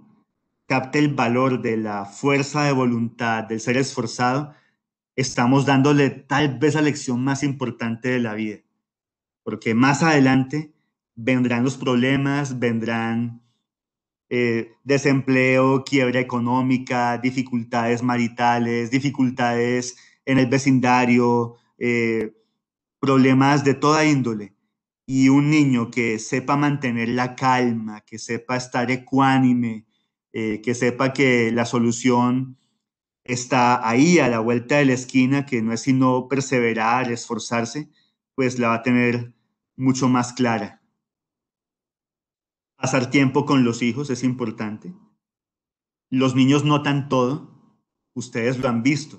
capte el valor de la fuerza de voluntad, del ser esforzado, estamos dándole tal vez la lección más importante de la vida, porque más adelante vendrán los problemas, vendrán desempleo, quiebra económica, dificultades maritales, dificultades en el vecindario, problemas de toda índole. Y un niño que sepa mantener la calma, que sepa estar ecuánime, que sepa que la solución está ahí a la vuelta de la esquina, que no es sino perseverar, esforzarse, pues la va a tener mucho más clara. Pasar tiempo con los hijos es importante. Los niños notan todo, ustedes lo han visto.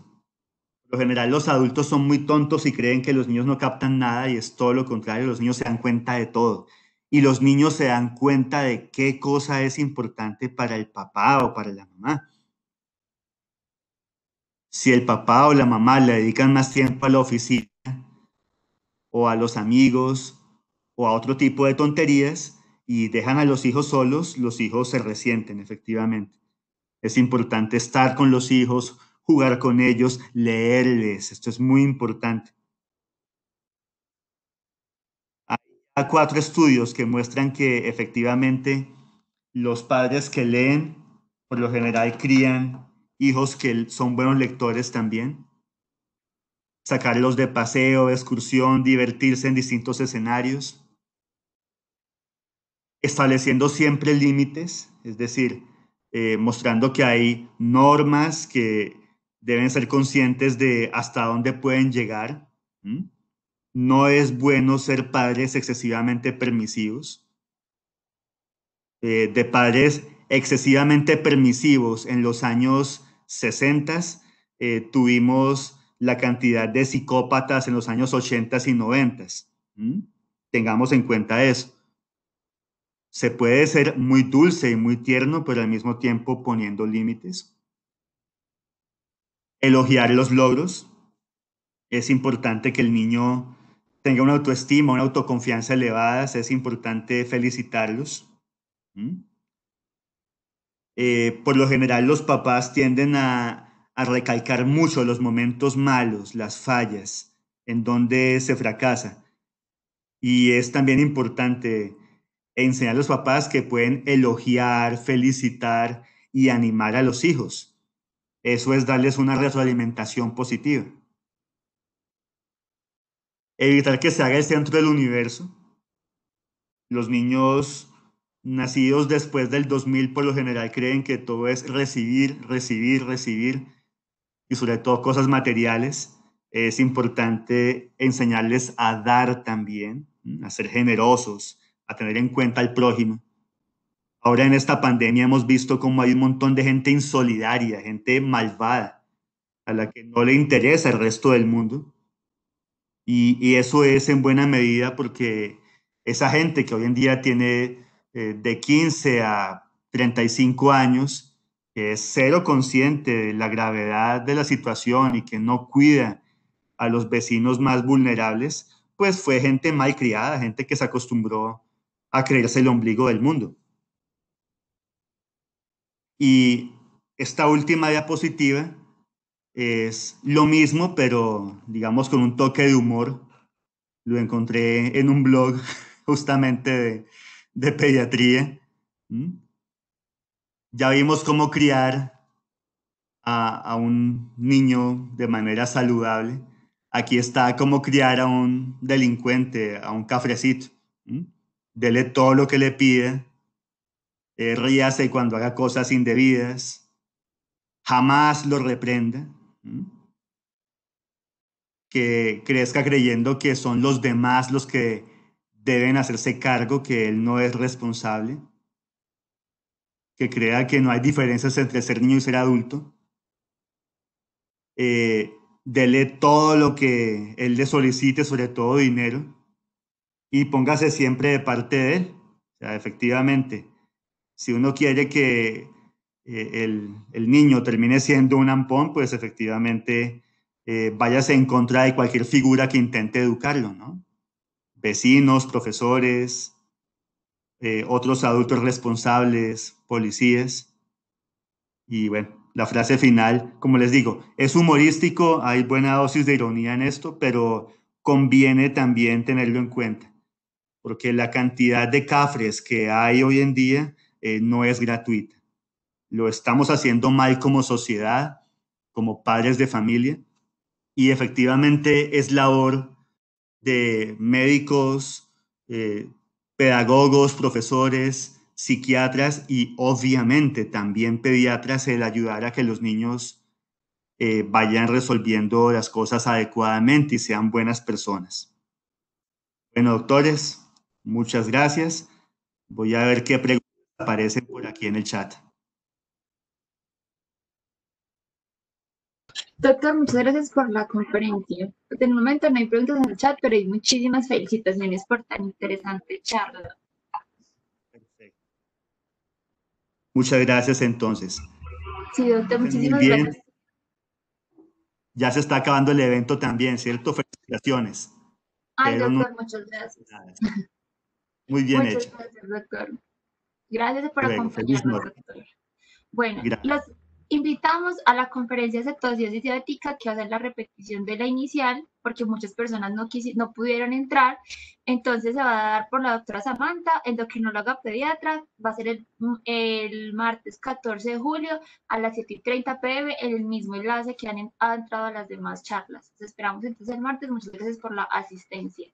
Por lo general los adultos son muy tontos y creen que los niños no captan nada y es todo lo contrario, los niños se dan cuenta de todo. Y los niños se dan cuenta de qué cosa es importante para el papá o para la mamá. Si el papá o la mamá le dedican más tiempo a la oficina o a los amigos o a otro tipo de tonterías y dejan a los hijos solos, los hijos se resienten efectivamente. Es importante estar con los hijos, jugar con ellos, leerles. Esto es muy importante. Hay 4 estudios que muestran que efectivamente los padres que leen, por lo general crían hijos que son buenos lectores también. Sacarlos de paseo, de excursión, divertirse en distintos escenarios. Estableciendo siempre límites, es decir, mostrando que hay normas que deben ser conscientes de hasta dónde pueden llegar. ¿Mm? No es bueno ser padres excesivamente permisivos. De padres excesivamente permisivos en los años 60, tuvimos la cantidad de psicópatas en los años 80 y 90. Tengamos en cuenta eso. Se puede ser muy dulce y muy tierno, pero al mismo tiempo poniendo límites. Elogiar los logros. Es importante que el niño tenga una autoestima, una autoconfianza elevadas. Es importante felicitarlos. Por lo general, los papás tienden a recalcar mucho los momentos malos, las fallas, en donde se fracasa. Y es también importante enseñar a los papás que pueden elogiar, felicitar y animar a los hijos. Eso es darles una retroalimentación positiva. Evitar que se haga el centro del universo. Los niños nacidos después del 2000 por lo general creen que todo es recibir, recibir, recibir, y sobre todo cosas materiales. Es importante enseñarles a dar también, a ser generosos, a tener en cuenta al prójimo. Ahora en esta pandemia hemos visto cómo hay un montón de gente insolidaria, gente malvada, a la que no le interesa el resto del mundo. Y eso es en buena medida porque esa gente que hoy en día tiene de 15 a 35 años, que es cero consciente de la gravedad de la situación y que no cuida a los vecinos más vulnerables, pues fue gente mal criada, gente que se acostumbró a creerse el ombligo del mundo. Y esta última diapositiva es lo mismo, pero digamos con un toque de humor. Lo encontré en un blog justamente de pediatría. Ya vimos cómo criar a un niño de manera saludable. Aquí está cómo criar a un delincuente, a un cafrecito. Dele todo lo que le pida. Ríase cuando haga cosas indebidas. Jamás lo reprenda. Que crezca creyendo que son los demás los que deben hacerse cargo, que él no es responsable, que crea que no hay diferencias entre ser niño y ser adulto. Dele todo lo que él le solicite, sobre todo dinero, y póngase siempre de parte de él. O sea, efectivamente, si uno quiere que el niño termine siendo un ampón, pues efectivamente váyase en contra de cualquier figura que intente educarlo, ¿no? Vecinos, profesores, otros adultos responsables, policías. Y bueno, la frase final, como les digo, es humorístico, hay buena dosis de ironía en esto, pero conviene también tenerlo en cuenta, porque la cantidad de cafres que hay hoy en día no es gratuita. Lo estamos haciendo mal como sociedad, como padres de familia, y efectivamente es labor de médicos, pedagogos, profesores, psiquiatras y obviamente también pediatras el ayudar a que los niños vayan resolviendo las cosas adecuadamente y sean buenas personas. Bueno, doctores, muchas gracias. Voy a ver qué preguntas aparecen por aquí en el chat. Doctor, muchas gracias por la conferencia. De momento no hay preguntas en el chat, pero hay muchísimas felicitaciones por tan interesante charla. Perfecto. Muchas gracias entonces. Sí, doctor, muchísimas Muy bien. gracias. Ya se está acabando el evento también, ¿cierto? Felicitaciones. Ay, Pero no, doctor, muchas gracias. muy bien Muchas hecho. gracias, doctor. Gracias por Luego, feliz acompañarnos, noche. doctor. Bueno, Gracias. los invitamos a la conferencia de cetosis diabética que va a ser la repetición de la inicial, porque muchas personas no pudieron entrar. Entonces se va a dar por la doctora Samantha, endocrinóloga pediatra. Va a ser el martes 14 de julio a las 7:30 p.m. en el mismo enlace que ha entrado a las demás charlas. Los esperamos entonces el martes. Muchas gracias por la asistencia.